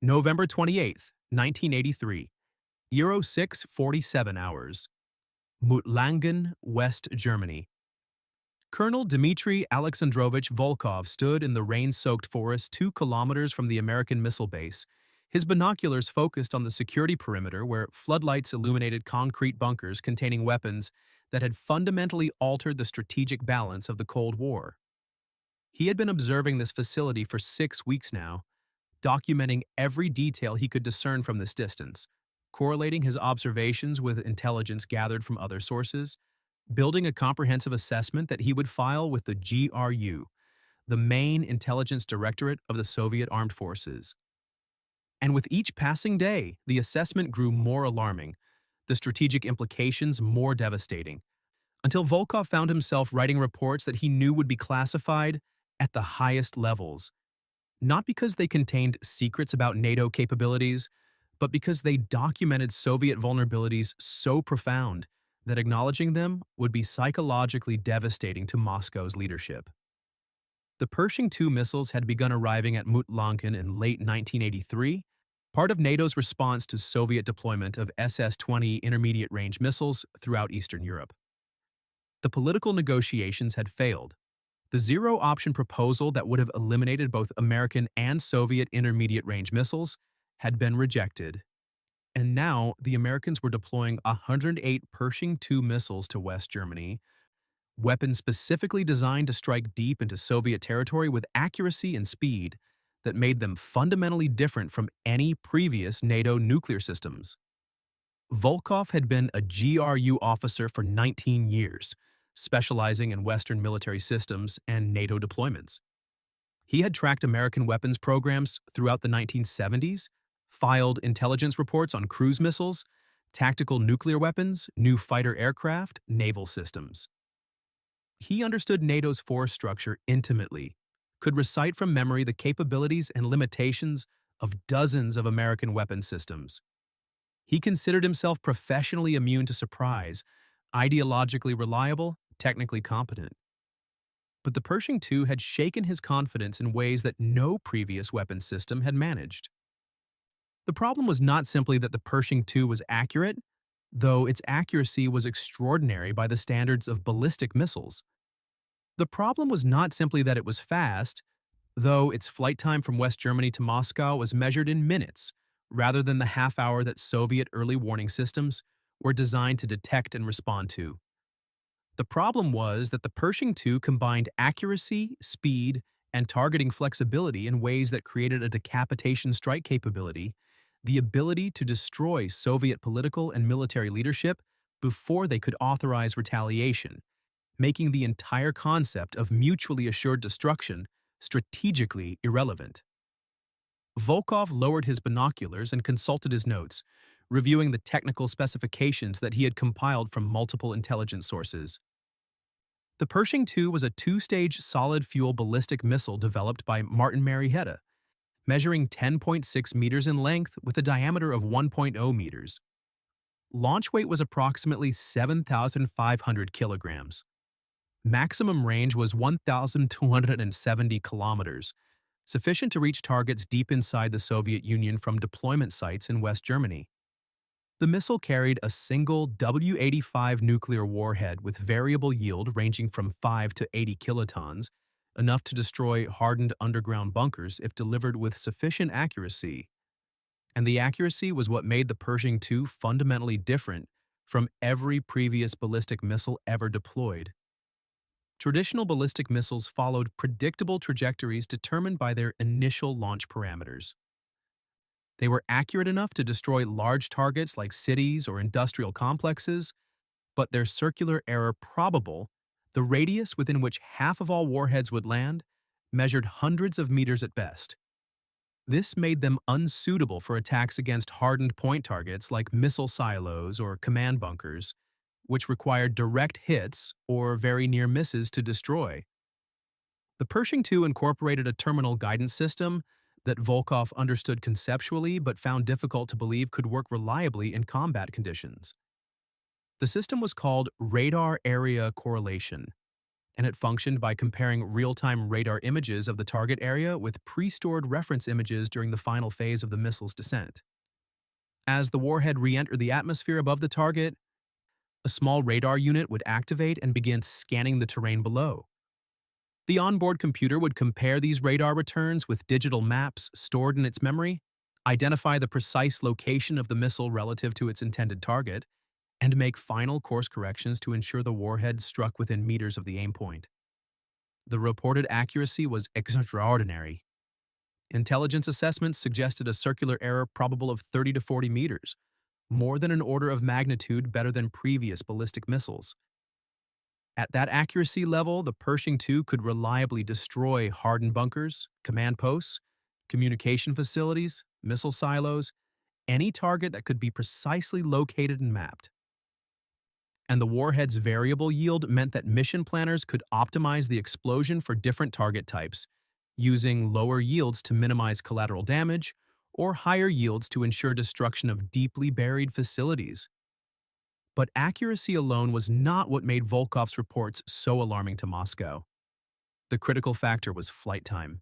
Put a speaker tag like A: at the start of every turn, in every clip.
A: November 28th, 1983, 6:47 hours. Muttlangen, West Germany. Colonel Dmitry Alexandrovich Volkov stood in the rain-soaked forest 2 kilometers from the American missile base, his binoculars focused on the security perimeter where floodlights illuminated concrete bunkers containing weapons that had fundamentally altered the strategic balance of the Cold War. He had been observing this facility for 6 weeks now, documenting every detail he could discern from this distance, correlating his observations with intelligence gathered from other sources, building a comprehensive assessment that he would file with the GRU, the main intelligence directorate of the Soviet Armed Forces. And with each passing day, the assessment grew more alarming, the strategic implications more devastating, until Volkov found himself writing reports that he knew would be classified at the highest levels, not because they contained secrets about NATO capabilities, but because they documented Soviet vulnerabilities so profound that acknowledging them would be psychologically devastating to Moscow's leadership. The Pershing II missiles had begun arriving at Muttlangen in late 1983, part of NATO's response to Soviet deployment of SS-20 intermediate-range missiles throughout Eastern Europe. The political negotiations had failed. The zero-option proposal that would have eliminated both American and Soviet intermediate-range missiles had been rejected. And now, the Americans were deploying 108 Pershing II missiles to West Germany, weapons specifically designed to strike deep into Soviet territory with accuracy and speed that made them fundamentally different from any previous NATO nuclear systems. Volkov had been a GRU officer for 19 years, specializing in Western military systems and NATO deployments. He had tracked American weapons programs throughout the 1970s, filed intelligence reports on cruise missiles, tactical nuclear weapons, new fighter aircraft, naval systems. He understood NATO's force structure intimately, could recite from memory the capabilities and limitations of dozens of American weapons systems. He considered himself professionally immune to surprise, ideologically reliable, technically competent. But the Pershing II had shaken his confidence in ways that no previous weapons system had managed. The problem was not simply that the Pershing II was accurate, though its accuracy was extraordinary by the standards of ballistic missiles. The problem was not simply that it was fast, though its flight time from West Germany to Moscow was measured in minutes, rather than the half-hour that Soviet early warning systems were designed to detect and respond to. The problem was that the Pershing II combined accuracy, speed, and targeting flexibility in ways that created a decapitation strike capability, the ability to destroy Soviet political and military leadership before they could authorize retaliation, making the entire concept of mutually assured destruction strategically irrelevant. Volkov lowered his binoculars and consulted his notes, reviewing the technical specifications that he had compiled from multiple intelligence sources. The Pershing II was a 2-stage solid-fuel ballistic missile developed by Martin Marietta, measuring 10.6 meters in length with a diameter of 1.0 meters. Launch weight was approximately 7,500 kilograms. Maximum range was 1,270 kilometers, sufficient to reach targets deep inside the Soviet Union from deployment sites in West Germany. The missile carried a single W-85 nuclear warhead with variable yield ranging from 5 to 80 kilotons, enough to destroy hardened underground bunkers if delivered with sufficient accuracy. And the accuracy was what made the Pershing II fundamentally different from every previous ballistic missile ever deployed. Traditional ballistic missiles followed predictable trajectories determined by their initial launch parameters. They were accurate enough to destroy large targets like cities or industrial complexes, but their circular error probable, the radius within which half of all warheads would land, measured hundreds of meters at best. This made them unsuitable for attacks against hardened point targets like missile silos or command bunkers, which required direct hits or very near misses to destroy. The Pershing II incorporated a terminal guidance system that Volkov understood conceptually but found difficult to believe could work reliably in combat conditions. The system was called radar area correlation, and it functioned by comparing real-time radar images of the target area with pre-stored reference images during the final phase of the missile's descent. As the warhead re-entered the atmosphere above the target, a small radar unit would activate and begin scanning the terrain below. The onboard computer would compare these radar returns with digital maps stored in its memory, identify the precise location of the missile relative to its intended target, and make final course corrections to ensure the warhead struck within meters of the aim point. The reported accuracy was extraordinary. Intelligence assessments suggested a circular error probable of 30 to 40 meters, more than an order of magnitude better than previous ballistic missiles. At that accuracy level, the Pershing II could reliably destroy hardened bunkers, command posts, communication facilities, missile silos, any target that could be precisely located and mapped. And the warhead's variable yield meant that mission planners could optimize the explosion for different target types, using lower yields to minimize collateral damage or higher yields to ensure destruction of deeply buried facilities. But accuracy alone was not what made Volkov's reports so alarming to Moscow. The critical factor was flight time.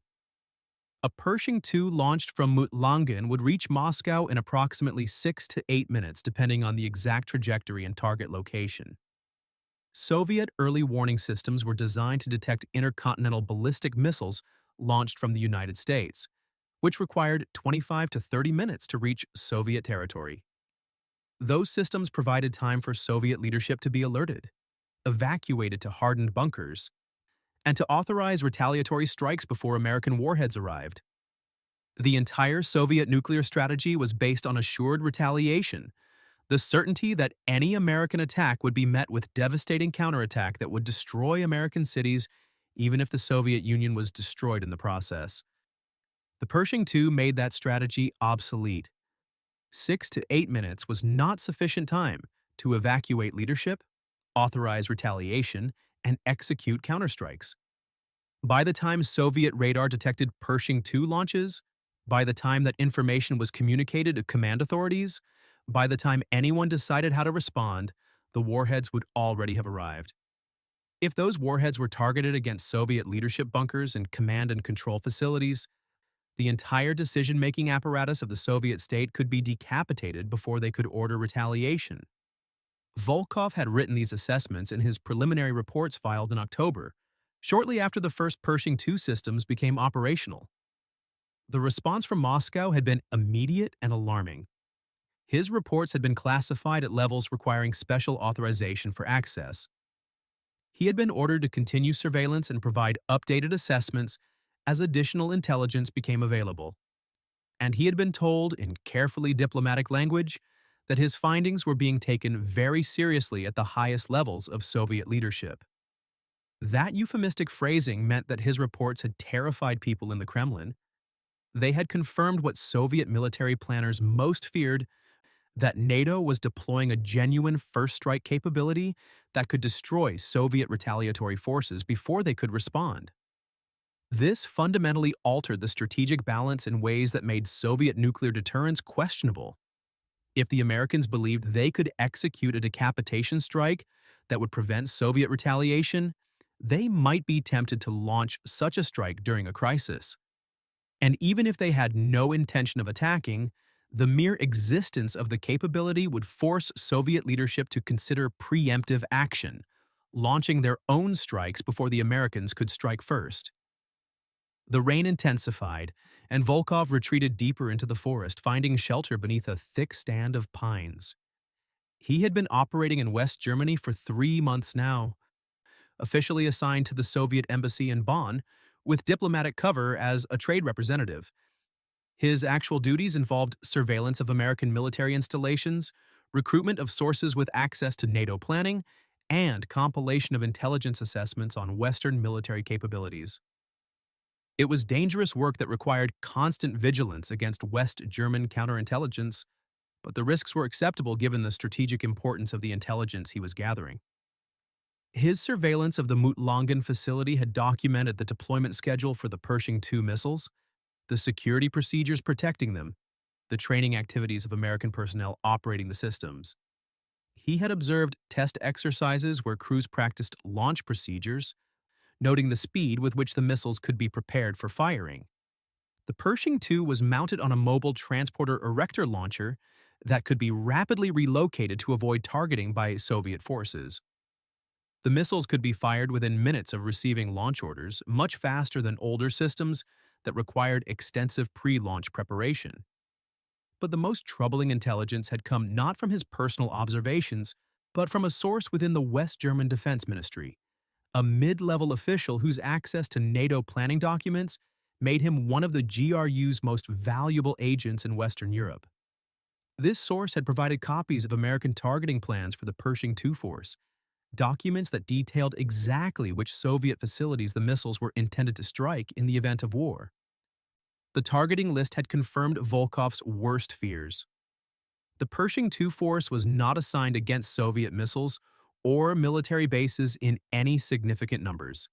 A: A Pershing II launched from Mutlangen would reach Moscow in approximately 6 to 8 minutes depending on the exact trajectory and target location. Soviet early warning systems were designed to detect intercontinental ballistic missiles launched from the United States, which required 25 to 30 minutes to reach Soviet territory. Those systems provided time for Soviet leadership to be alerted, evacuated to hardened bunkers, and to authorize retaliatory strikes before American warheads arrived. The entire Soviet nuclear strategy was based on assured retaliation, the certainty that any American attack would be met with devastating counterattack that would destroy American cities even if the Soviet Union was destroyed in the process. The Pershing II made that strategy obsolete. 6 to 8 minutes was not sufficient time to evacuate leadership, authorize retaliation, and execute counterstrikes. By the time Soviet radar detected Pershing II launches, by the time that information was communicated to command authorities, by the time anyone decided how to respond, the warheads would already have arrived. If those warheads were targeted against Soviet leadership bunkers and command and control facilities, the entire decision-making apparatus of the Soviet state could be decapitated before they could order retaliation. Volkov had written these assessments in his preliminary reports filed in October, shortly after the first Pershing II systems became operational. The response from Moscow had been immediate and alarming. His reports had been classified at levels requiring special authorization for access. He had been ordered to continue surveillance and provide updated assessments as additional intelligence became available. And he had been told, in carefully diplomatic language, that his findings were being taken very seriously at the highest levels of Soviet leadership. That euphemistic phrasing meant that his reports had terrified people in the Kremlin. They had confirmed what Soviet military planners most feared, that NATO was deploying a genuine first strike capability that could destroy Soviet retaliatory forces before they could respond. This fundamentally altered the strategic balance in ways that made Soviet nuclear deterrence questionable. If the Americans believed they could execute a decapitation strike that would prevent Soviet retaliation, they might be tempted to launch such a strike during a crisis. And even if they had no intention of attacking, the mere existence of the capability would force Soviet leadership to consider preemptive action, launching their own strikes before the Americans could strike first. The rain intensified, and Volkov retreated deeper into the forest, finding shelter beneath a thick stand of pines. He had been operating in West Germany for 3 months now, officially assigned to the Soviet embassy in Bonn, with diplomatic cover as a trade representative. His actual duties involved surveillance of American military installations, recruitment of sources with access to NATO planning, and compilation of intelligence assessments on Western military capabilities. It was dangerous work that required constant vigilance against West German counterintelligence, but the risks were acceptable given the strategic importance of the intelligence he was gathering. His surveillance of the Mutlangen facility had documented the deployment schedule for the Pershing II missiles, the security procedures protecting them, the training activities of American personnel operating the systems. He had observed test exercises where crews practiced launch procedures, noting the speed with which the missiles could be prepared for firing. The Pershing II was mounted on a mobile transporter erector launcher that could be rapidly relocated to avoid targeting by Soviet forces. The missiles could be fired within minutes of receiving launch orders, much faster than older systems that required extensive pre-launch preparation. But the most troubling intelligence had come not from his personal observations, but from a source within the West German Defense Ministry, a mid-level official whose access to NATO planning documents made him one of the GRU's most valuable agents in Western Europe. This source had provided copies of American targeting plans for the Pershing II force, documents that detailed exactly which Soviet facilities the missiles were intended to strike in the event of war. The targeting list had confirmed Volkov's worst fears. The Pershing II force was not assigned against Soviet missiles or military bases in any significant numbers.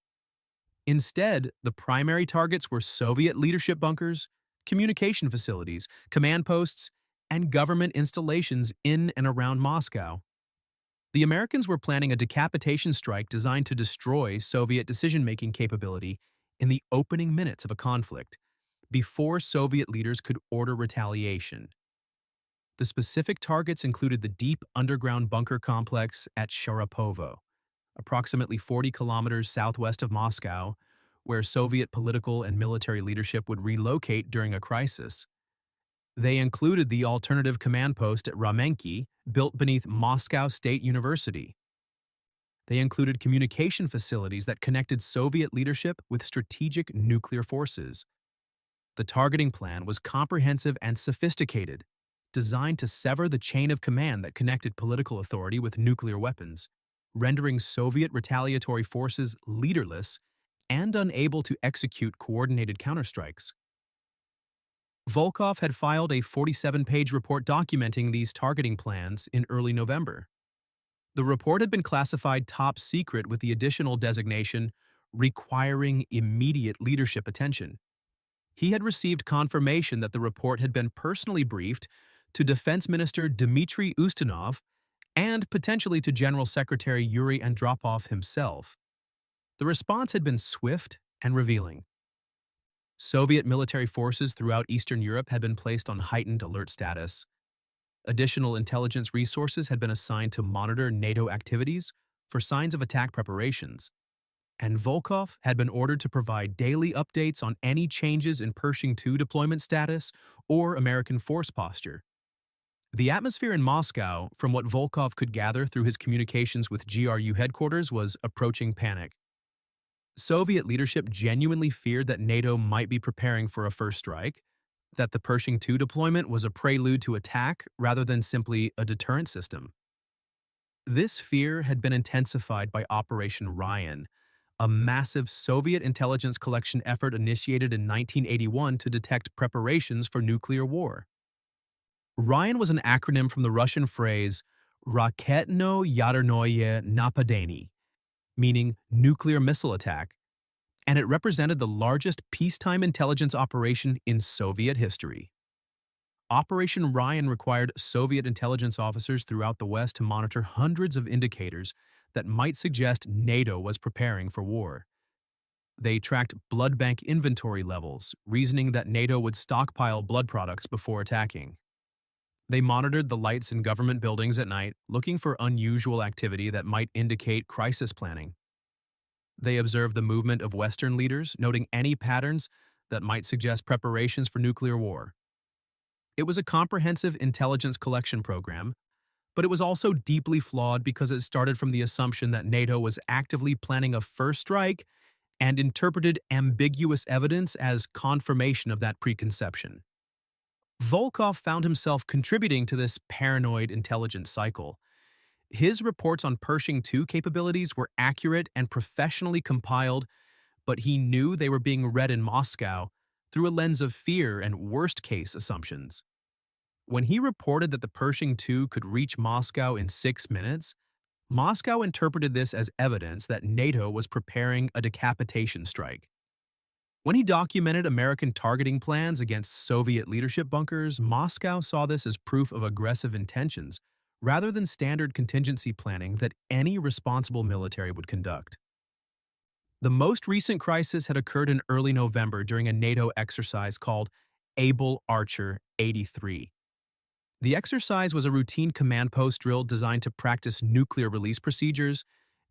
A: Instead, the primary targets were Soviet leadership bunkers, communication facilities, command posts, and government installations in and around Moscow. The Americans were planning a decapitation strike designed to destroy Soviet decision-making capability in the opening minutes of a conflict, before Soviet leaders could order retaliation. The specific targets included the deep underground bunker complex at Sharapovo, approximately 40 kilometers southwest of Moscow, where Soviet political and military leadership would relocate during a crisis. They included the alternative command post at Ramenki, built beneath Moscow State University. They included communication facilities that connected Soviet leadership with strategic nuclear forces. The targeting plan was comprehensive and sophisticated, designed to sever the chain of command that connected political authority with nuclear weapons, rendering Soviet retaliatory forces leaderless and unable to execute coordinated counterstrikes. Volkov had filed a 47-page report documenting these targeting plans in early November. The report had been classified top secret with the additional designation requiring immediate leadership attention. He had received confirmation that the report had been personally briefed to Defense Minister Dmitry Ustinov and potentially to General Secretary Yuri Andropov himself. The response had been swift and revealing. Soviet military forces throughout Eastern Europe had been placed on heightened alert status. Additional intelligence resources had been assigned to monitor NATO activities for signs of attack preparations, and Volkov had been ordered to provide daily updates on any changes in Pershing II deployment status or American force posture. The atmosphere in Moscow, from what Volkov could gather through his communications with GRU headquarters, was approaching panic. Soviet leadership genuinely feared that NATO might be preparing for a first strike, that the Pershing II deployment was a prelude to attack rather than simply a deterrent system. This fear had been intensified by Operation Ryan, a massive Soviet intelligence collection effort initiated in 1981 to detect preparations for nuclear war. Ryan was an acronym from the Russian phrase Raketno-Yadерное Napadenie, meaning nuclear missile attack, and it represented the largest peacetime intelligence operation in Soviet history. Operation Ryan required Soviet intelligence officers throughout the West to monitor hundreds of indicators that might suggest NATO was preparing for war. They tracked blood bank inventory levels, reasoning that NATO would stockpile blood products before attacking. They monitored the lights in government buildings at night, looking for unusual activity that might indicate crisis planning. They observed the movement of Western leaders, noting any patterns that might suggest preparations for nuclear war. It was a comprehensive intelligence collection program, but it was also deeply flawed because it started from the assumption that NATO was actively planning a first strike and interpreted ambiguous evidence as confirmation of that preconception. Volkov found himself contributing to this paranoid intelligence cycle. His reports on Pershing II capabilities were accurate and professionally compiled, but he knew they were being read in Moscow through a lens of fear and worst-case assumptions. When he reported that the Pershing II could reach Moscow in 6 minutes, Moscow interpreted this as evidence that NATO was preparing a decapitation strike. When he documented American targeting plans against Soviet leadership bunkers, Moscow saw this as proof of aggressive intentions, rather than standard contingency planning that any responsible military would conduct. The most recent crisis had occurred in early November during a NATO exercise called Able Archer 83. The exercise was a routine command post drill designed to practice nuclear release procedures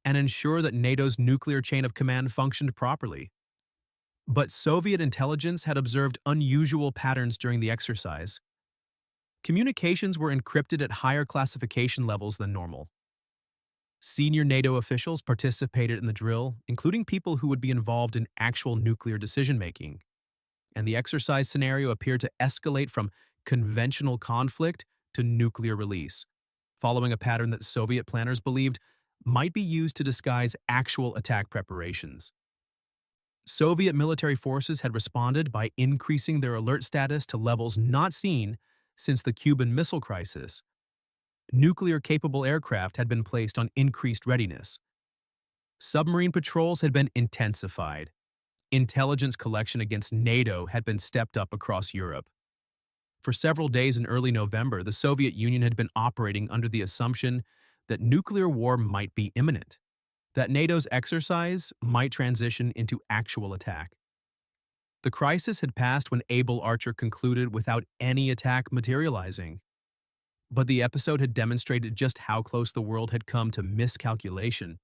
A: and ensure that NATO's nuclear chain of command functioned properly. But Soviet intelligence had observed unusual patterns during the exercise. Communications were encrypted at higher classification levels than normal. Senior NATO officials participated in the drill, including people who would be involved in actual nuclear decision-making, and the exercise scenario appeared to escalate from conventional conflict to nuclear release, following a pattern that Soviet planners believed might be used to disguise actual attack preparations. Soviet military forces had responded by increasing their alert status to levels not seen since the Cuban Missile Crisis. Nuclear-capable aircraft had been placed on increased readiness. Submarine patrols had been intensified. Intelligence collection against NATO had been stepped up across Europe. For several days in early November, the Soviet Union had been operating under the assumption that nuclear war might be imminent, that NATO's exercise might transition into actual attack. The crisis had passed when Able Archer concluded without any attack materializing. But the episode had demonstrated just how close the world had come to miscalculation,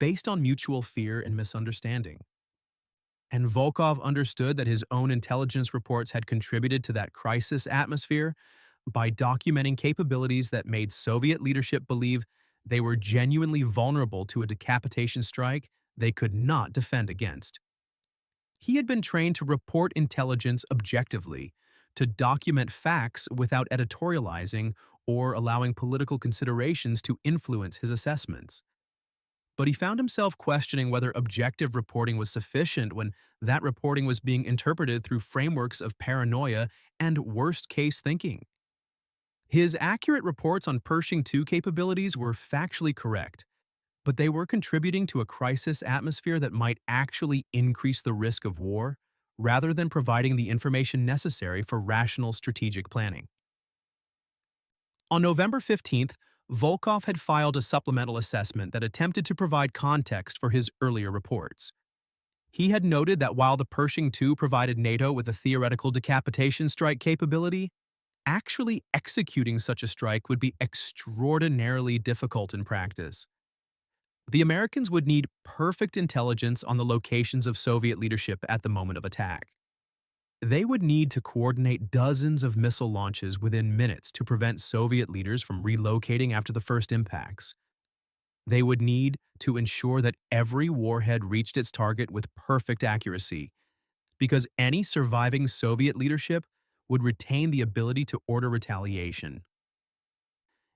A: based on mutual fear and misunderstanding. And Volkov understood that his own intelligence reports had contributed to that crisis atmosphere by documenting capabilities that made Soviet leadership believe they were genuinely vulnerable to a decapitation strike they could not defend against. He had been trained to report intelligence objectively, to document facts without editorializing or allowing political considerations to influence his assessments. But he found himself questioning whether objective reporting was sufficient when that reporting was being interpreted through frameworks of paranoia and worst-case thinking. His accurate reports on Pershing II capabilities were factually correct, but they were contributing to a crisis atmosphere that might actually increase the risk of war, rather than providing the information necessary for rational strategic planning. On November 15th, Volkov had filed a supplemental assessment that attempted to provide context for his earlier reports. He had noted that while the Pershing II provided NATO with a theoretical decapitation strike capability, actually executing such a strike would be extraordinarily difficult in practice. The Americans would need perfect intelligence on the locations of Soviet leadership at the moment of attack. They would need to coordinate dozens of missile launches within minutes to prevent Soviet leaders from relocating after the first impacts. They would need to ensure that every warhead reached its target with perfect accuracy, because any surviving Soviet leadership would retain the ability to order retaliation.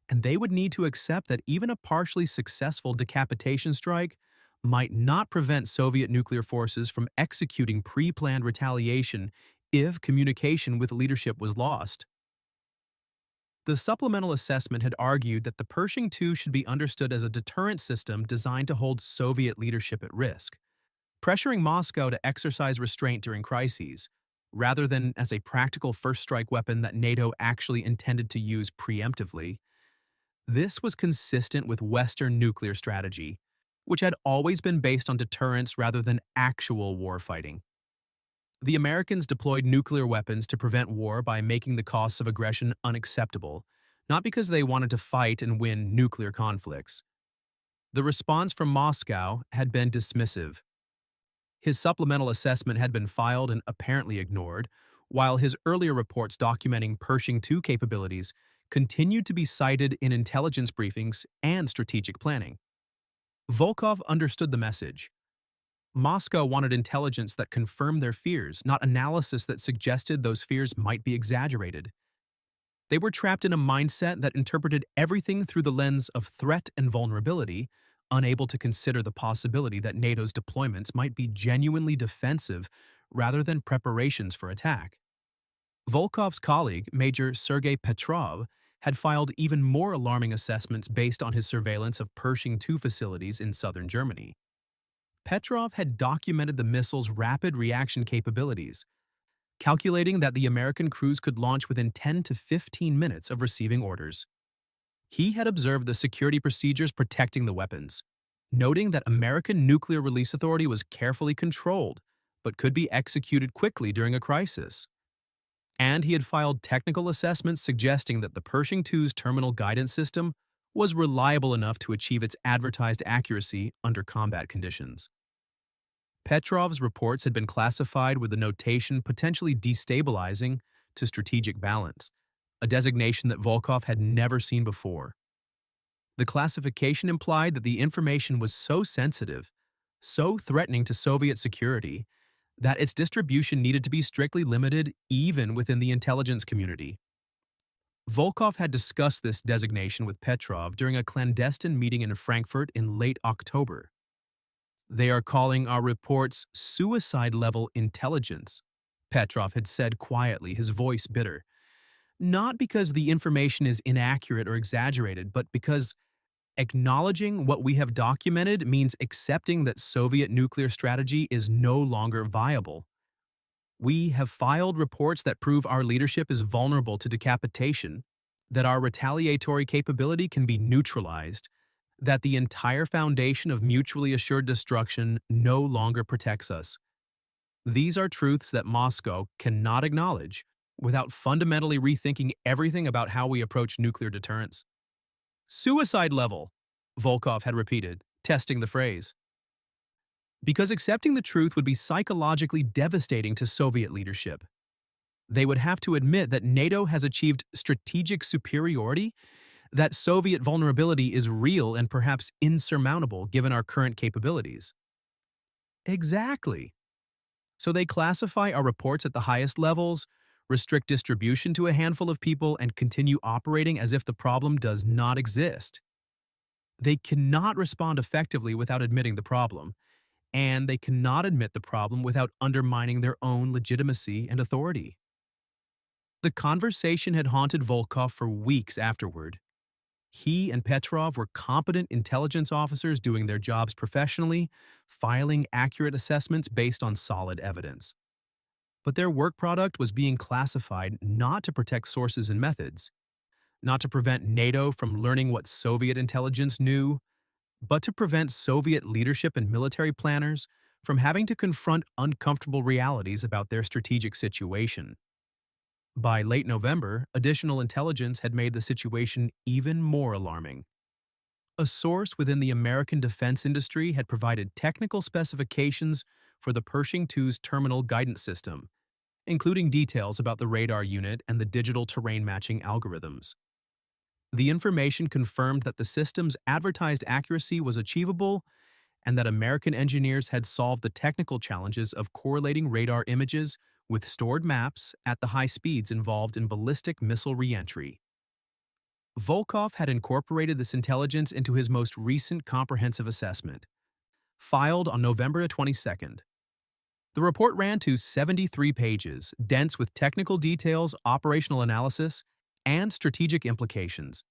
A: And they would need to accept that even a partially successful decapitation strike might not prevent Soviet nuclear forces from executing pre-planned retaliation if communication with leadership was lost. The supplemental assessment had argued that the Pershing II should be understood as a deterrent system designed to hold Soviet leadership at risk, pressuring Moscow to exercise restraint during crises, rather than as a practical first-strike weapon that NATO actually intended to use preemptively. This was consistent with Western nuclear strategy, which had always been based on deterrence rather than actual warfighting. The Americans deployed nuclear weapons to prevent war by making the costs of aggression unacceptable, not because they wanted to fight and win nuclear conflicts. The response from Moscow had been dismissive. His supplemental assessment had been filed and apparently ignored, while his earlier reports documenting Pershing II capabilities continued to be cited in intelligence briefings and strategic planning. Volkov understood the message. Moscow wanted intelligence that confirmed their fears, not analysis that suggested those fears might be exaggerated. They were trapped in a mindset that interpreted everything through the lens of threat and vulnerability, unable to consider the possibility that NATO's deployments might be genuinely defensive rather than preparations for attack. Volkov's colleague, Major Sergei Petrov, had filed even more alarming assessments based on his surveillance of Pershing II facilities in southern Germany. Petrov had documented the missile's rapid reaction capabilities, calculating that the American crews could launch within 10 to 15 minutes of receiving orders. He had observed the security procedures protecting the weapons. noting that American Nuclear Release Authority was carefully controlled, but could be executed quickly during a crisis. And he had filed technical assessments suggesting that the Pershing II's terminal guidance system was reliable enough to achieve its advertised accuracy under combat conditions. Petrov's reports had been classified with the notation potentially destabilizing to strategic balance, a designation that Volkov had never seen before. The classification implied that the information was so sensitive, so threatening to Soviet security, that its distribution needed to be strictly limited even within the intelligence community. Volkov had discussed this designation with Petrov during a clandestine meeting in Frankfurt in late October. "They are calling our reports suicide-level intelligence," Petrov had said quietly, his voice bitter. "Not because the information is inaccurate or exaggerated, but because acknowledging what we have documented means accepting that Soviet nuclear strategy is no longer viable. We have filed reports that prove our leadership is vulnerable to decapitation, that our retaliatory capability can be neutralized, that the entire foundation of mutually assured destruction no longer protects us. These are truths that Moscow cannot acknowledge without fundamentally rethinking everything about how we approach nuclear deterrence." "Suicide level," Volkov had repeated, testing the phrase. Because accepting the truth would be psychologically devastating to Soviet leadership. They would have to admit that NATO has achieved strategic superiority, that Soviet vulnerability is real and perhaps insurmountable given our current capabilities. Exactly. So they classify our reports at the highest levels, restrict distribution to a handful of people, and continue operating as if the problem does not exist. They cannot respond effectively without admitting the problem, and they cannot admit the problem without undermining their own legitimacy and authority. The conversation had haunted Volkov for weeks afterward. He and Petrov were competent intelligence officers doing their jobs professionally, filing accurate assessments based on solid evidence. But their work product was being classified not to protect sources and methods, not to prevent NATO from learning what Soviet intelligence knew, but to prevent Soviet leadership and military planners from having to confront uncomfortable realities about their strategic situation. By late November, additional intelligence had made the situation even more alarming. A source within the American defense industry had provided technical specifications for the Pershing II's terminal guidance system, including details about the radar unit and the digital terrain matching algorithms. The information confirmed that the system's advertised accuracy was achievable and that American engineers had solved the technical challenges of correlating radar images with stored maps at the high speeds involved in ballistic missile reentry. Volkov had incorporated this intelligence into his most recent comprehensive assessment, filed on November 22nd. The report ran to 73 pages, dense with technical details, operational analysis, and strategic implications.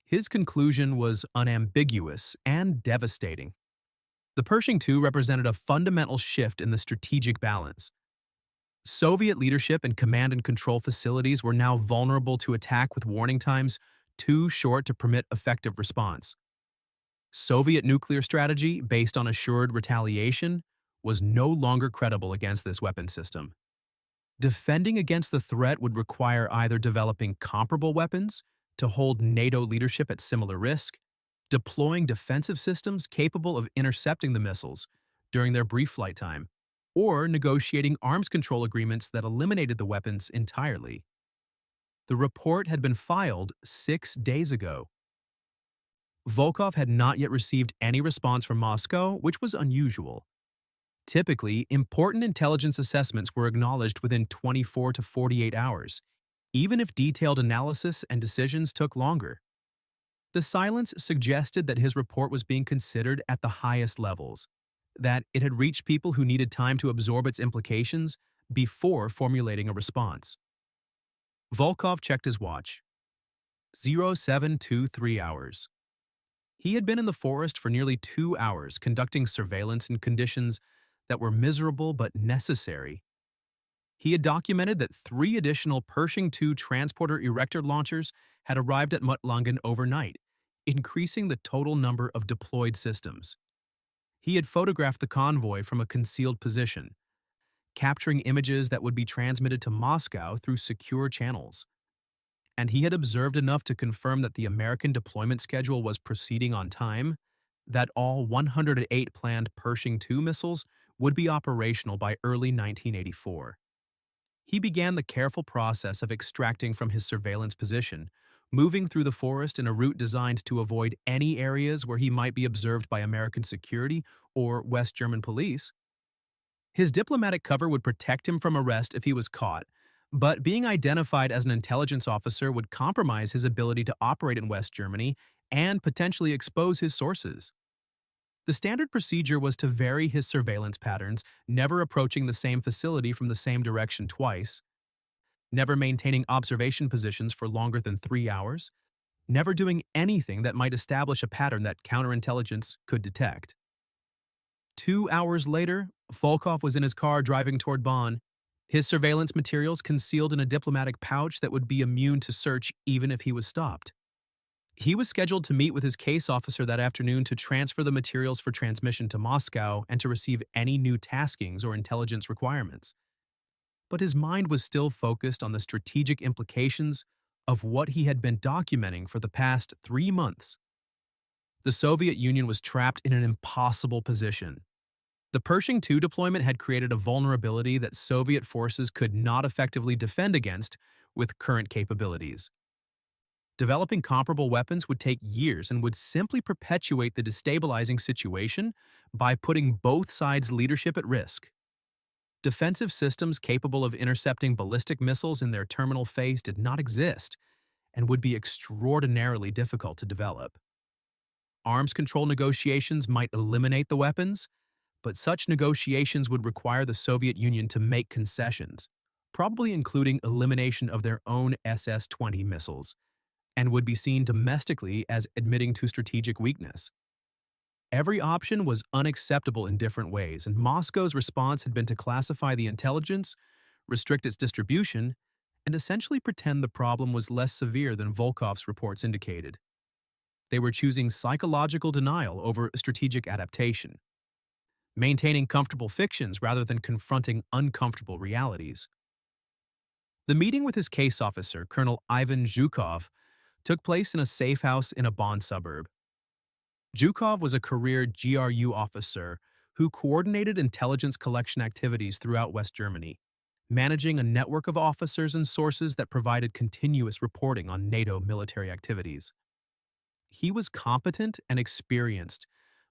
A: His conclusion was unambiguous and devastating. The Pershing II represented a fundamental shift in the strategic balance. Soviet leadership and command and control facilities were now vulnerable to attack with warning times too short to permit effective response. Soviet nuclear strategy, based on assured retaliation, was no longer credible against this weapon system. Defending against the threat would require either developing comparable weapons to hold NATO leadership at similar risk, deploying defensive systems capable of intercepting the missiles during their brief flight time, or negotiating arms control agreements that eliminated the weapons entirely. The report had been filed 6 days ago. Volkov had not yet received any response from Moscow, which was unusual. Typically, important intelligence assessments were acknowledged within 24 to 48 hours, even if detailed analysis and decisions took longer. The silence suggested that his report was being considered at the highest levels, that it had reached people who needed time to absorb its implications before formulating a response. Volkov checked his watch. 0723 hours. He had been in the forest for nearly 2 hours conducting surveillance in conditions that were miserable but necessary. He had documented that 3 additional Pershing II transporter erector launchers had arrived at Muttlangen overnight, increasing the total number of deployed systems. He had photographed the convoy from a concealed position, capturing images that would be transmitted to Moscow through secure channels. And he had observed enough to confirm that the American deployment schedule was proceeding on time, that all 108 planned Pershing II missiles would be operational by early 1984. He began the careful process of extracting from his surveillance position, moving through the forest in a route designed to avoid any areas where he might be observed by American security or West German police. His diplomatic cover would protect him from arrest if he was caught, but being identified as an intelligence officer would compromise his ability to operate in West Germany and potentially expose his sources. The standard procedure was to vary his surveillance patterns, never approaching the same facility from the same direction twice, never maintaining observation positions for longer than 3 hours, never doing anything that might establish a pattern that counterintelligence could detect. 2 hours later, Volkov was in his car driving toward Bonn, his surveillance materials concealed in a diplomatic pouch that would be immune to search even if he was stopped. He was scheduled to meet with his case officer that afternoon to transfer the materials for transmission to Moscow and to receive any new taskings or intelligence requirements. But his mind was still focused on the strategic implications of what he had been documenting for the past 3 months. The Soviet Union was trapped in an impossible position. The Pershing II deployment had created a vulnerability that Soviet forces could not effectively defend against with current capabilities. Developing comparable weapons would take years and would simply perpetuate the destabilizing situation by putting both sides' leadership at risk. Defensive systems capable of intercepting ballistic missiles in their terminal phase did not exist and would be extraordinarily difficult to develop. Arms control negotiations might eliminate the weapons, but such negotiations would require the Soviet Union to make concessions, probably including elimination of their own SS-20 missiles, and would be seen domestically as admitting to strategic weakness. Every option was unacceptable in different ways, and Moscow's response had been to classify the intelligence, restrict its distribution, and essentially pretend the problem was less severe than Volkov's reports indicated. They were choosing psychological denial over strategic adaptation, maintaining comfortable fictions rather than confronting uncomfortable realities. The meeting with his case officer, Colonel Ivan Zhukov, took place in a safe house in a Bonn suburb. Zhukov was a career GRU officer who coordinated intelligence collection activities throughout West Germany, managing a network of officers and sources that provided continuous reporting on NATO military activities. He was competent and experienced,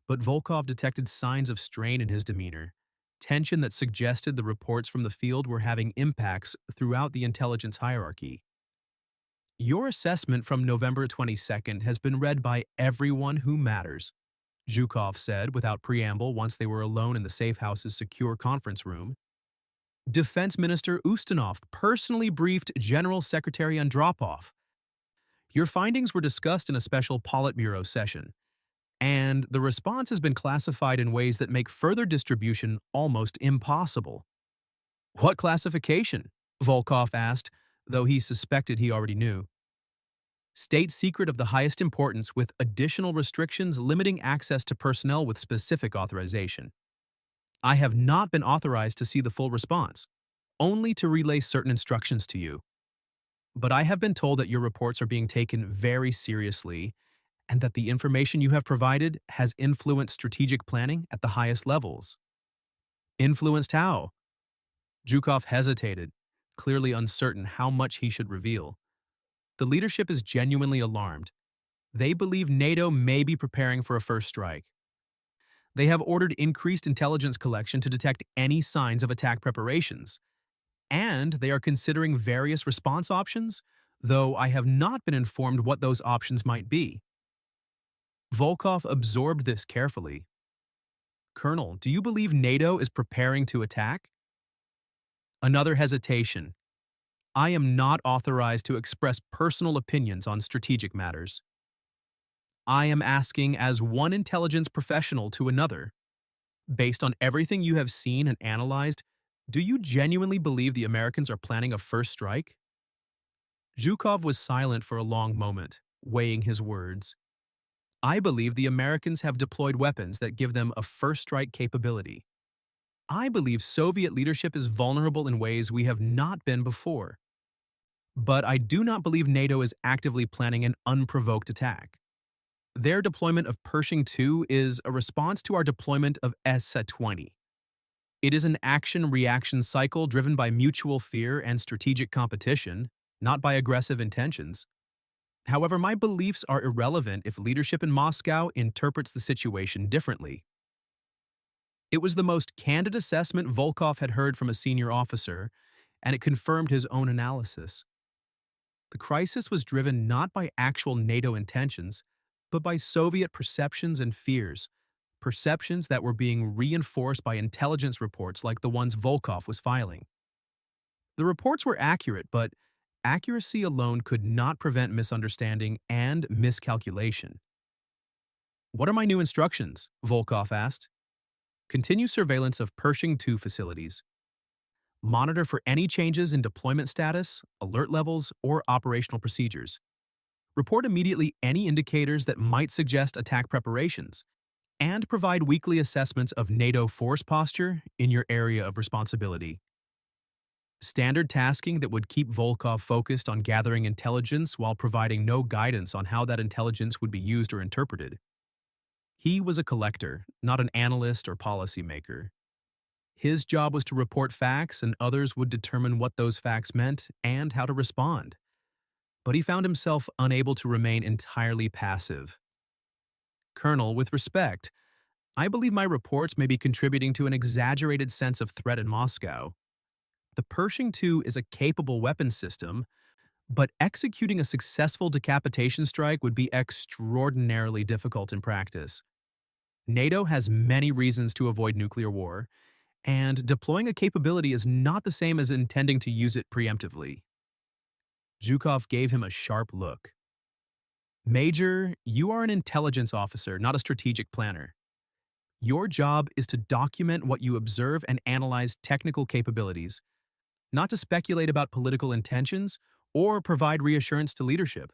A: but Volkov detected signs of strain in his demeanor, tension that suggested the reports from the field were having impacts throughout the intelligence hierarchy. Your assessment from November 22nd has been read by everyone who matters, Zhukov said without preamble once they were alone in the safe house's secure conference room. Defense Minister Ustinov personally briefed General Secretary Andropov. Your findings were discussed in a special Politburo session, and the response has been classified in ways that make further distribution almost impossible. What classification? Volkov asked, though he suspected he already knew. State secret of the highest importance with additional restrictions limiting access to personnel with specific authorization. I have not been authorized to see the full response, only to relay certain instructions to you. But I have been told that your reports are being taken very seriously and that the information you have provided has influenced strategic planning at the highest levels. Influenced how? Zhukov hesitated, clearly uncertain how much he should reveal. The leadership is genuinely alarmed. They believe NATO may be preparing for a first strike. They have ordered increased intelligence collection to detect any signs of attack preparations. And they are considering various response options, though I have not been informed what those options might be. Volkov absorbed this carefully. Colonel, do you believe NATO is preparing to attack? Another hesitation. I am not authorized to express personal opinions on strategic matters. I am asking as one intelligence professional to another. Based on everything you have seen and analyzed, do you genuinely believe the Americans are planning a first strike? Zhukov was silent for a long moment, weighing his words. I believe the Americans have deployed weapons that give them a first strike capability. I believe Soviet leadership is vulnerable in ways we have not been before. But I do not believe NATO is actively planning an unprovoked attack. Their deployment of Pershing II is a response to our deployment of S-20. It is an action-reaction cycle driven by mutual fear and strategic competition, not by aggressive intentions. However, my beliefs are irrelevant if leadership in Moscow interprets the situation differently. It was the most candid assessment Volkov had heard from a senior officer, and it confirmed his own analysis. The crisis was driven not by actual NATO intentions, but by Soviet perceptions and fears, perceptions that were being reinforced by intelligence reports like the ones Volkov was filing. The reports were accurate, but accuracy alone could not prevent misunderstanding and miscalculation. "What are my new instructions?" Volkov asked. "Continue surveillance of Pershing II facilities. Monitor for any changes in deployment status, alert levels, or operational procedures. Report immediately any indicators that might suggest attack preparations, and provide weekly assessments of NATO force posture in your area of responsibility." Standard tasking that would keep Volkov focused on gathering intelligence while providing no guidance on how that intelligence would be used or interpreted. He was a collector, not an analyst or policymaker. His job was to report facts, and others would determine what those facts meant and how to respond. But he found himself unable to remain entirely passive. "Colonel, with respect, I believe my reports may be contributing to an exaggerated sense of threat in Moscow. The Pershing II is a capable weapons system, but executing a successful decapitation strike would be extraordinarily difficult in practice. NATO has many reasons to avoid nuclear war, and deploying a capability is not the same as intending to use it preemptively." Zhukov gave him a sharp look. "Major, you are an intelligence officer, not a strategic planner. Your job is to document what you observe and analyze technical capabilities, not to speculate about political intentions or provide reassurance to leadership.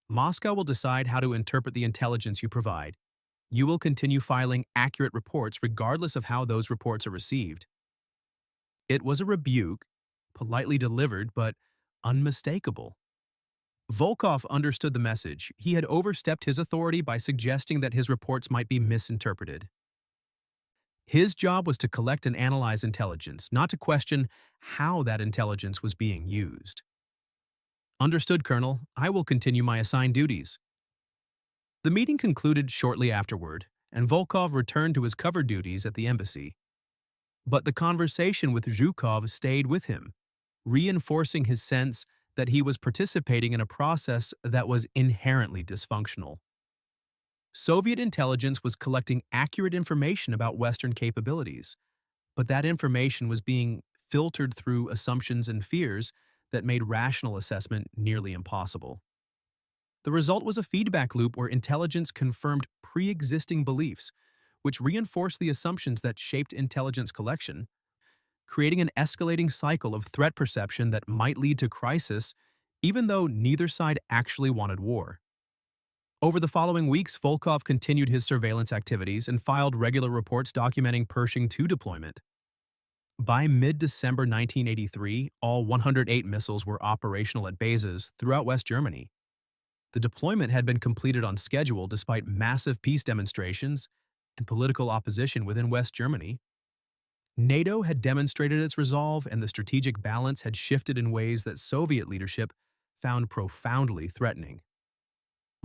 A: Moscow will decide how to interpret the intelligence you provide. You will continue filing accurate reports regardless of how those reports are received." It was a rebuke, politely delivered but unmistakable. Volkov understood the message. He had overstepped his authority by suggesting that his reports might be misinterpreted. His job was to collect and analyze intelligence, not to question how that intelligence was being used. "Understood, Colonel. I will continue my assigned duties." The meeting concluded shortly afterward, and Volkov returned to his cover duties at the embassy. But the conversation with Zhukov stayed with him, reinforcing his sense that he was participating in a process that was inherently dysfunctional. Soviet intelligence was collecting accurate information about Western capabilities, but that information was being filtered through assumptions and fears that made rational assessment nearly impossible. The result was a feedback loop where intelligence confirmed pre-existing beliefs, which reinforced the assumptions that shaped intelligence collection, creating an escalating cycle of threat perception that might lead to crisis, even though neither side actually wanted war. Over the following weeks, Volkov continued his surveillance activities and filed regular reports documenting Pershing II deployment. By mid-December 1983, all 108 missiles were operational at bases throughout West Germany. The deployment had been completed on schedule despite massive peace demonstrations and political opposition within West Germany. NATO had demonstrated its resolve, and the strategic balance had shifted in ways that Soviet leadership found profoundly threatening.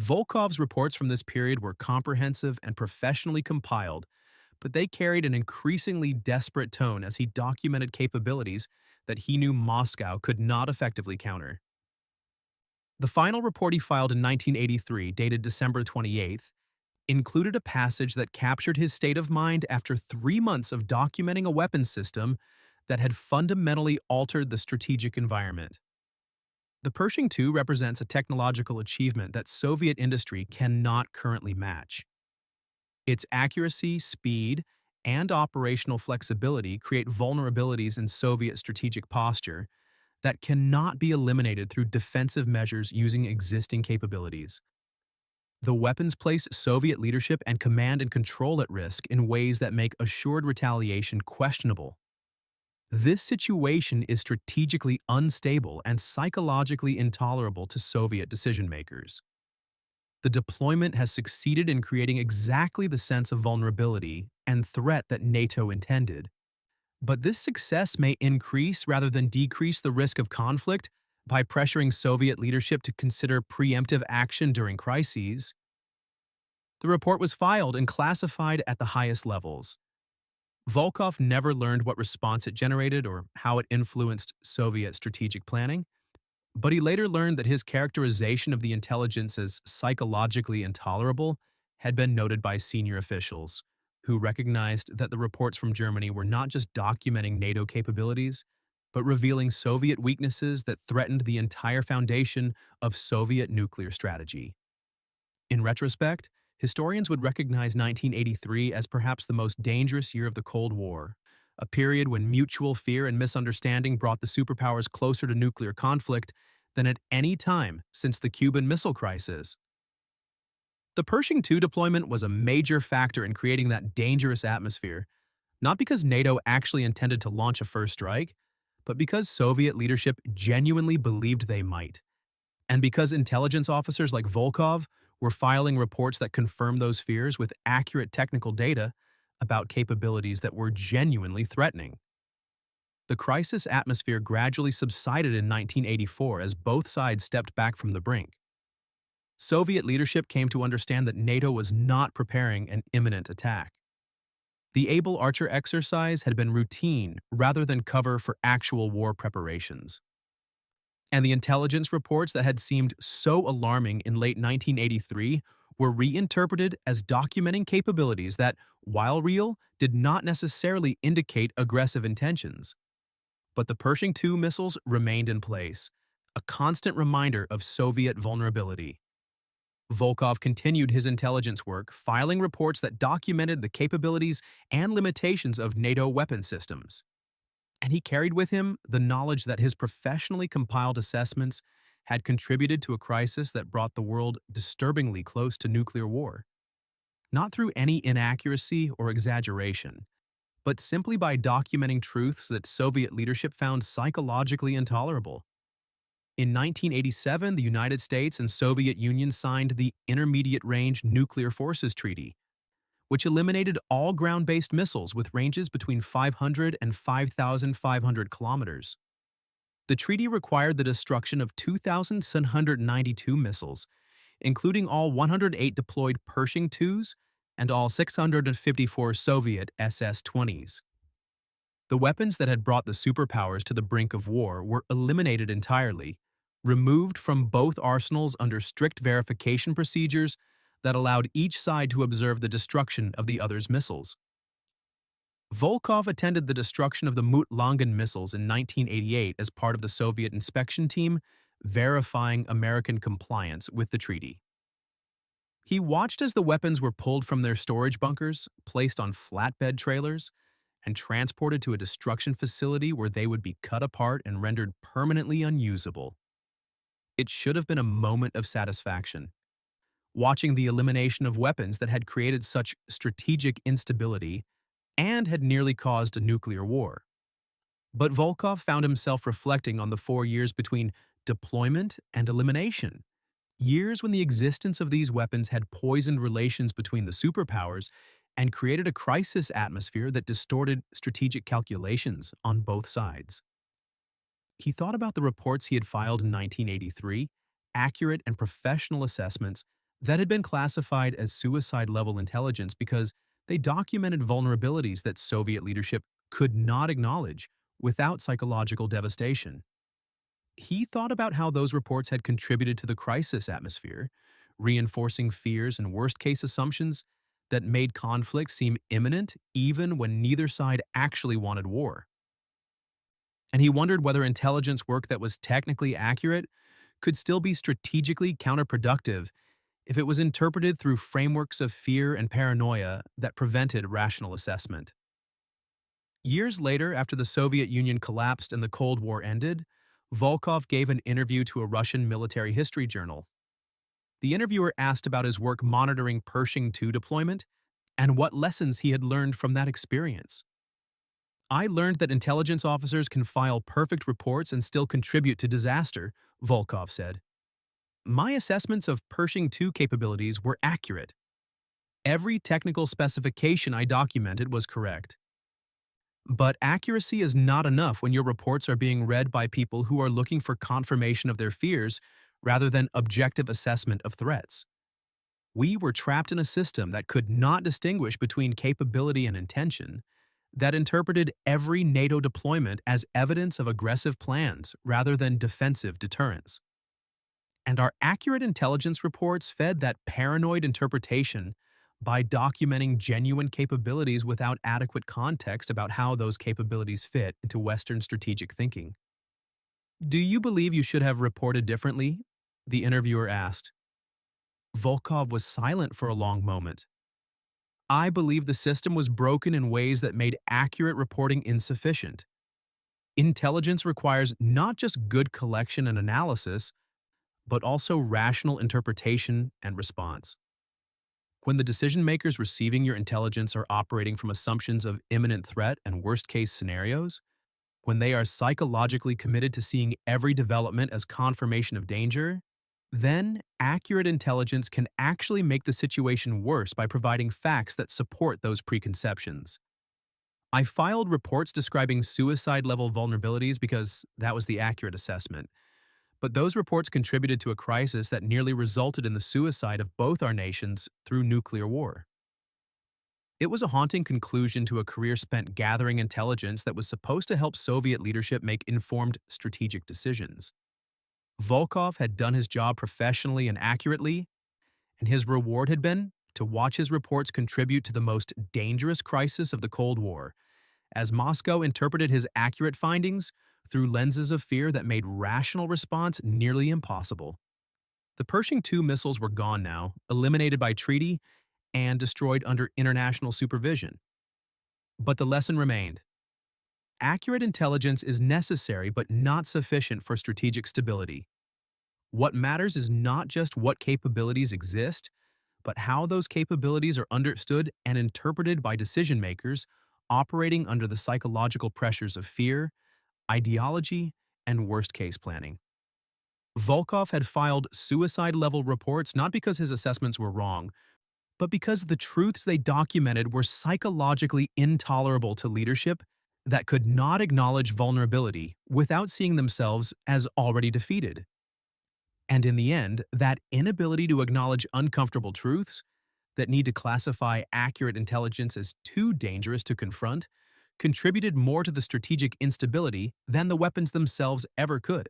A: Volkov's reports from this period were comprehensive and professionally compiled, but they carried an increasingly desperate tone as he documented capabilities that he knew Moscow could not effectively counter. The final report he filed in 1983, dated December 28th, included a passage that captured his state of mind after 3 months of documenting a weapons system that had fundamentally altered the strategic environment. The Pershing II represents a technological achievement that Soviet industry cannot currently match. Its accuracy, speed, and operational flexibility create vulnerabilities in Soviet strategic posture that cannot be eliminated through defensive measures using existing capabilities. The weapons place Soviet leadership and command and control at risk in ways that make assured retaliation questionable. This situation is strategically unstable and psychologically intolerable to Soviet decision-makers. The deployment has succeeded in creating exactly the sense of vulnerability and threat that NATO intended. But this success may increase rather than decrease the risk of conflict by pressuring Soviet leadership to consider preemptive action during crises. The report was filed and classified at the highest levels. Volkov never learned what response it generated or how it influenced Soviet strategic planning, but he later learned that his characterization of the intelligence as psychologically intolerable had been noted by senior officials, who recognized that the reports from Germany were not just documenting NATO capabilities, but revealing Soviet weaknesses that threatened the entire foundation of Soviet nuclear strategy. In retrospect, historians would recognize 1983 as perhaps the most dangerous year of the Cold War, a period when mutual fear and misunderstanding brought the superpowers closer to nuclear conflict than at any time since the Cuban Missile Crisis. The Pershing II deployment was a major factor in creating that dangerous atmosphere, not because NATO actually intended to launch a first strike, but because Soviet leadership genuinely believed they might, and because intelligence officers like Volkov were filing reports that confirmed those fears with accurate technical data about capabilities that were genuinely threatening. The crisis atmosphere gradually subsided in 1984 as both sides stepped back from the brink. Soviet leadership came to understand that NATO was not preparing an imminent attack. The Able Archer exercise had been routine rather than cover for actual war preparations. And the intelligence reports that had seemed so alarming in late 1983 were reinterpreted as documenting capabilities that, while real, did not necessarily indicate aggressive intentions. But the Pershing II missiles remained in place, a constant reminder of Soviet vulnerability. Volkov continued his intelligence work, filing reports that documented the capabilities and limitations of NATO weapon systems. And he carried with him the knowledge that his professionally compiled assessments had contributed to a crisis that brought the world disturbingly close to nuclear war. Not through any inaccuracy or exaggeration, but simply by documenting truths that Soviet leadership found psychologically intolerable. In 1987, the United States and Soviet Union signed the Intermediate Range Nuclear Forces Treaty, which eliminated all ground-based missiles with ranges between 500 and 5,500 kilometers. The treaty required the destruction of 2,792 missiles, including all 108 deployed Pershing IIs and all 654 Soviet SS-20s. The weapons that had brought the superpowers to the brink of war were eliminated entirely, removed from both arsenals under strict verification procedures that allowed each side to observe the destruction of the other's missiles. Volkov attended the destruction of the Mut-Langen missiles in 1988 as part of the Soviet inspection team, verifying American compliance with the treaty. He watched as the weapons were pulled from their storage bunkers, placed on flatbed trailers, and transported to a destruction facility where they would be cut apart and rendered permanently unusable. It should have been a moment of satisfaction. Watching the elimination of weapons that had created such strategic instability and had nearly caused a nuclear war. But Volkov found himself reflecting on the 4 years between deployment and elimination, years when the existence of these weapons had poisoned relations between the superpowers and created a crisis atmosphere that distorted strategic calculations on both sides. He thought about the reports he had filed in 1983, accurate and professional assessments that had been classified as suicide-level intelligence because they documented vulnerabilities that Soviet leadership could not acknowledge without psychological devastation. He thought about how those reports had contributed to the crisis atmosphere, reinforcing fears and worst-case assumptions that made conflict seem imminent even when neither side actually wanted war. And he wondered whether intelligence work that was technically accurate could still be strategically counterproductive if it was interpreted through frameworks of fear and paranoia that prevented rational assessment. Years later, after the Soviet Union collapsed and the Cold War ended, Volkov gave an interview to a Russian military history journal. The interviewer asked about his work monitoring Pershing II deployment and what lessons he had learned from that experience. I learned that intelligence officers can file perfect reports and still contribute to disaster, Volkov said. My assessments of Pershing II capabilities were accurate. Every technical specification I documented was correct. But accuracy is not enough when your reports are being read by people who are looking for confirmation of their fears rather than objective assessment of threats. We were trapped in a system that could not distinguish between capability and intention, that interpreted every NATO deployment as evidence of aggressive plans rather than defensive deterrence. And our accurate intelligence reports fed that paranoid interpretation by documenting genuine capabilities without adequate context about how those capabilities fit into Western strategic thinking. Do you believe you should have reported differently? The interviewer asked. Volkov was silent for a long moment. I believe the system was broken in ways that made accurate reporting insufficient. Intelligence requires not just good collection and analysis, but also rational interpretation and response. When the decision makers receiving your intelligence are operating from assumptions of imminent threat and worst-case scenarios, when they are psychologically committed to seeing every development as confirmation of danger, then accurate intelligence can actually make the situation worse by providing facts that support those preconceptions. I filed reports describing suicide-level vulnerabilities because that was the accurate assessment. But those reports contributed to a crisis that nearly resulted in the suicide of both our nations through nuclear war. It was a haunting conclusion to a career spent gathering intelligence that was supposed to help Soviet leadership make informed strategic decisions. Volkov had done his job professionally and accurately, and his reward had been to watch his reports contribute to the most dangerous crisis of the Cold War, as Moscow interpreted his accurate findings through lenses of fear that made rational response nearly impossible. The Pershing II missiles were gone now, eliminated by treaty, and destroyed under international supervision. But the lesson remained. Accurate intelligence is necessary but not sufficient for strategic stability. What matters is not just what capabilities exist, but how those capabilities are understood and interpreted by decision makers operating under the psychological pressures of fear, ideology, and worst-case planning. Volkov had filed suicide-level reports not because his assessments were wrong, but because the truths they documented were psychologically intolerable to leadership that could not acknowledge vulnerability without seeing themselves as already defeated. And in the end, that inability to acknowledge uncomfortable truths that need to classify accurate intelligence as too dangerous to confront contributed more to the strategic instability than the weapons themselves ever could.